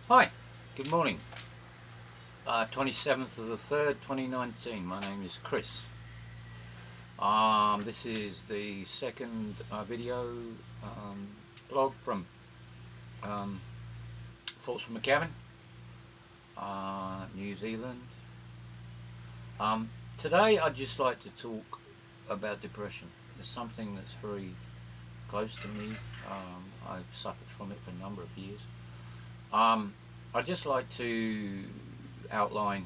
Hi, good morning. 27th of the 3rd, 2019. My name is Chris. This is the second video blog from Thoughts from a Cabin, New Zealand. Today I'd just like to talk about depression. It's something that's very close to me. I've suffered from it for a number of years. I'd just like to outline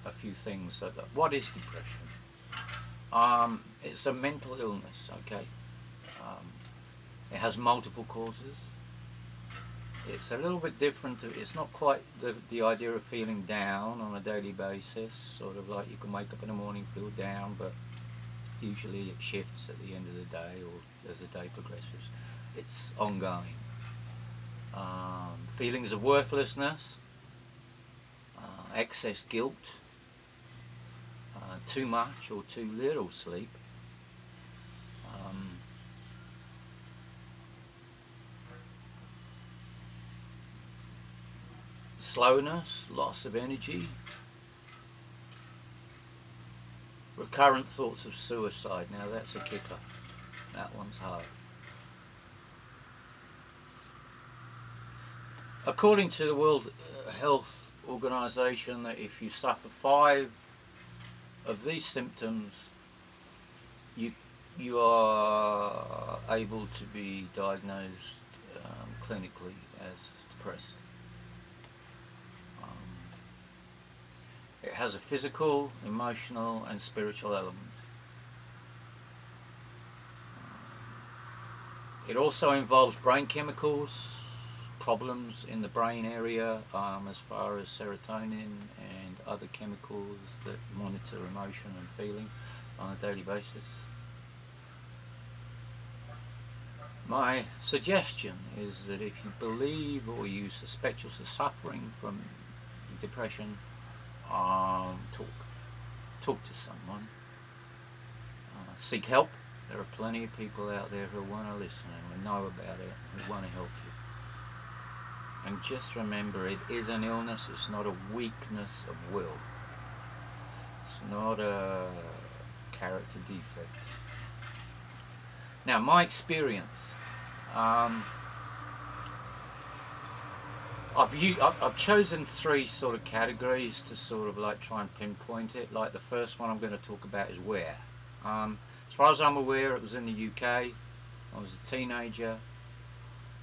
a few things. What is depression? It's a mental illness, okay? It has multiple causes. It's a little bit different. It's not quite the idea of feeling down on a daily basis, sort of like you can wake up in the morning, feel down, but usually it shifts at the end of the day or as the day progresses. It's ongoing. Feelings of worthlessness, excess guilt, too much or too little sleep, slowness, loss of energy, recurrent thoughts of suicide. Now that's a kicker. That one's hard. According to the World Health Organization, that if you suffer 5 of these symptoms, you are able to be diagnosed clinically as depressed. It has a physical, emotional and spiritual element. It also involves brain chemicals, problems in the brain area as far as serotonin and other chemicals that monitor emotion and feeling on a daily basis. My suggestion is that if you believe or you suspect you're suffering from depression, talk to someone, seek help. There are plenty of people out there who want to listen and who know about it and who want to help you. And just remember, it is an illness. It's not a weakness of will. It's not a character defect. Now, my experience, I've chosen 3 sort of categories to sort of like try and pinpoint it. Like the first one I'm going to talk about is where. As far as I'm aware, it was in the UK. I was a teenager.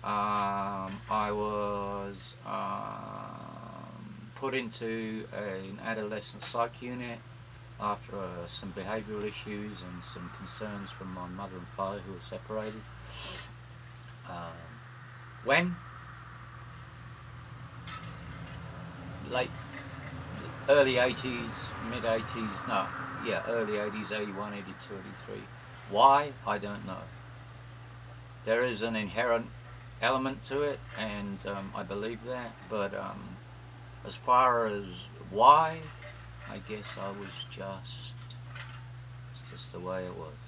I was put into an adolescent psych unit after some behavioural issues and some concerns from my mother and father who were separated. When? Early 80s, mid 80s, no, yeah, early 80s, 81, 82, 83. Why? I don't know. There is an inherent element to it, and I believe that, but as far as why, I guess it's just the way it was.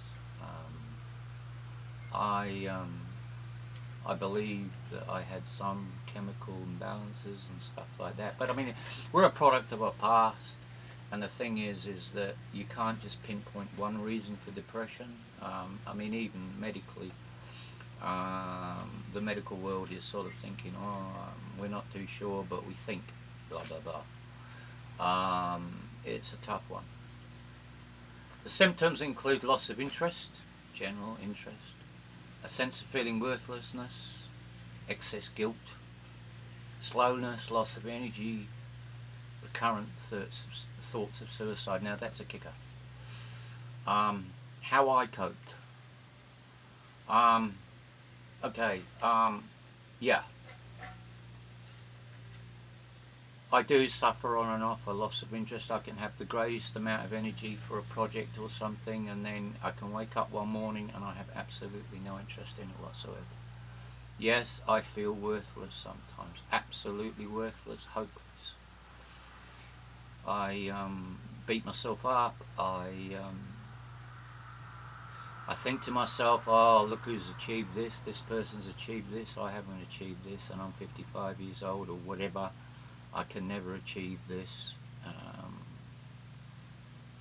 I believe that I had some chemical imbalances and stuff like that, but I mean, we're a product of our past, and the thing is that you can't just pinpoint one reason for depression. I mean, even medically, the medical world is sort of thinking, we're not too sure, but we think, blah blah blah. It's a tough one. The symptoms include loss of interest, general interest, a sense of feeling worthlessness, excess guilt, slowness, loss of energy, recurrent thoughts of suicide. Now that's a kicker. How I coped. Okay, yeah. I do suffer on and off a loss of interest. I can have the greatest amount of energy for a project or something, and then I can wake up one morning and I have absolutely no interest in it whatsoever. Yes, I feel worthless sometimes, absolutely worthless, hopeless. I beat myself up. I I think to myself, oh, look who's achieved this, this person's achieved this, I haven't achieved this, and I'm 55 years old or whatever, I can never achieve this,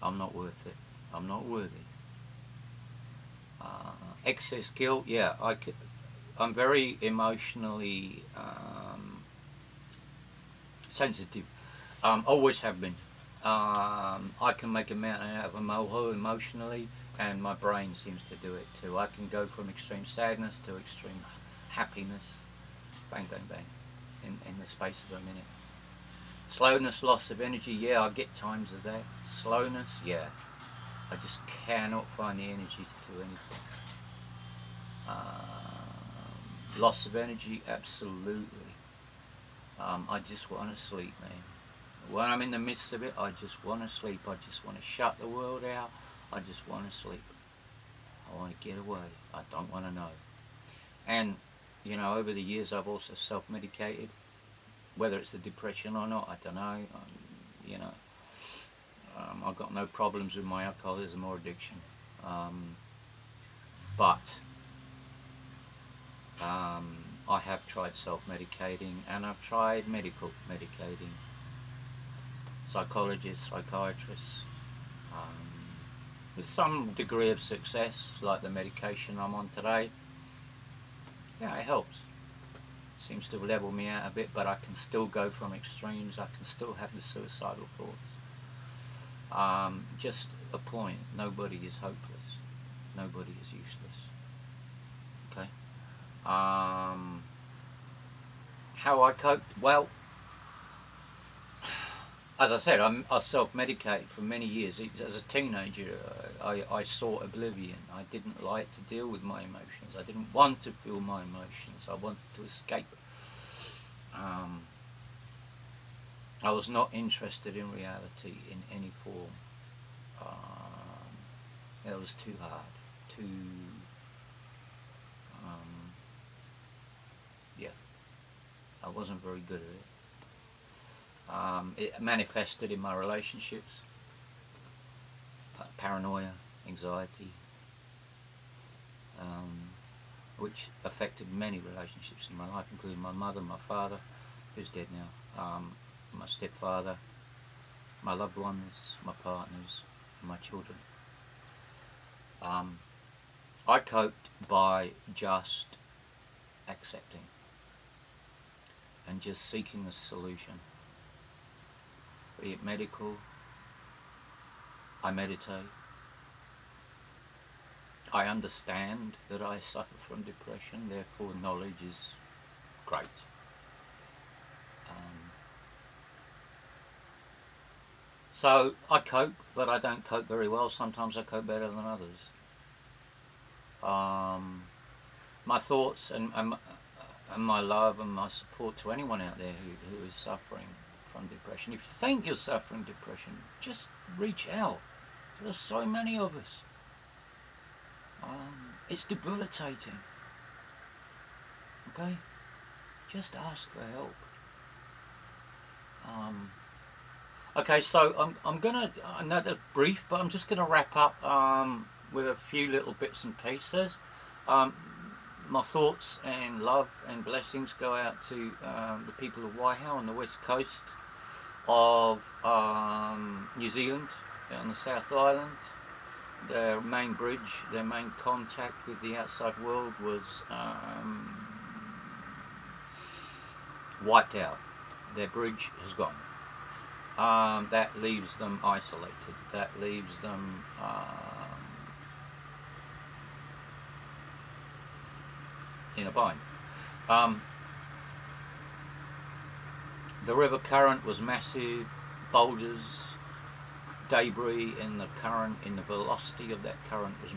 I'm not worth it, I'm not worthy. Excess guilt, yeah, I'm very emotionally sensitive, always have been. I can make a mountain out of a molehill emotionally, and my brain seems to do it too. I can go from extreme sadness to extreme happiness, bang, bang, bang, in the space of a minute. Slowness, loss of energy, yeah, I get times of that. Slowness, yeah, I just cannot find the energy to do anything. Loss of energy, absolutely. I just want to sleep, man. When I'm in the midst of it, I just want to sleep. I just want to shut the world out. I just want to sleep. I want to get away. I don't want to know. And, you know, over the years I've also self-medicated. Whether it's the depression or not, I don't know. You know, I've got no problems with my alcoholism or addiction. But I have tried self-medicating, and I've tried medical medicating. Psychologists, psychiatrists, with some degree of success, like the medication I'm on today. Yeah, it helps. Seems to level me out a bit, but I can still go from extremes. I can still have the suicidal thoughts. Just a point, nobody is hopeless. Nobody is useless. Okay. How I coped? Well, as I said, I self-medicated for many years. As a teenager, I sought oblivion. I didn't like to deal with my emotions. I didn't want to feel my emotions. I wanted to escape. I was not interested in reality in any form. It was too hard. Yeah, I wasn't very good at it. It manifested in my relationships, paranoia, anxiety, which affected many relationships in my life, including my mother, my father, who's dead now, my stepfather, my loved ones, my partners, and my children. I coped by just accepting and just seeking a solution. Be it medical, I meditate. I understand that I suffer from depression, therefore knowledge is great. So I cope, but I don't cope very well. Sometimes I cope better than others. My thoughts and my love and my support to anyone out there who is suffering from depression. If you think you're suffering depression, just reach out. There are so many of us. It's debilitating. Okay? Just ask for help. Okay, so I'm gonna, another brief, but I'm just gonna wrap up with a few little bits and pieces. My thoughts and love and blessings go out to the people of Waihao on the west coast of New Zealand, on the South Island. Their main bridge, their main contact with the outside world was wiped out. Their bridge has gone. That leaves them isolated. That leaves them in a bind. The river current was massive. Boulders, debris in the current, in the velocity of that current was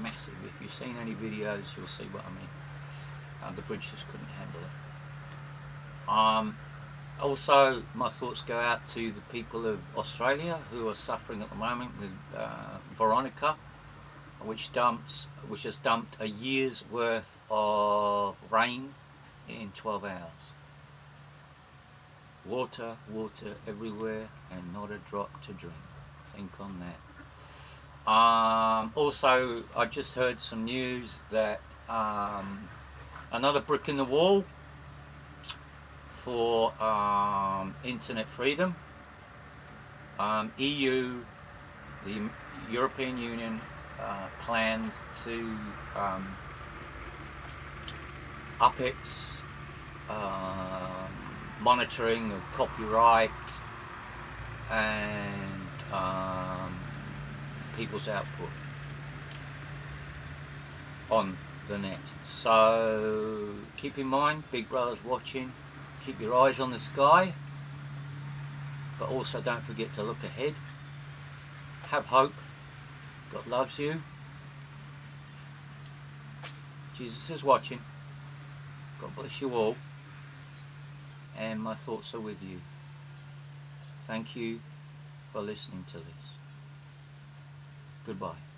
massive. If you've seen any videos, you'll see what I mean. The bridge just couldn't handle it. Also, my thoughts go out to the people of Australia who are suffering at the moment with Veronica, which has dumped a year's worth of rain in 12 hours. Water, water everywhere, and not a drop to drink. Think on that. Also, I just heard some news that another brick in the wall for internet freedom. EU, the European Union, plans to up its monitoring of copyright and people's output on the net. So keep in mind, Big Brother's watching. Keep your eyes on the sky, but also don't forget to look ahead. Have hope. God loves you. Jesus is watching. God bless you all. And my thoughts are with you. Thank you for listening to this. Goodbye.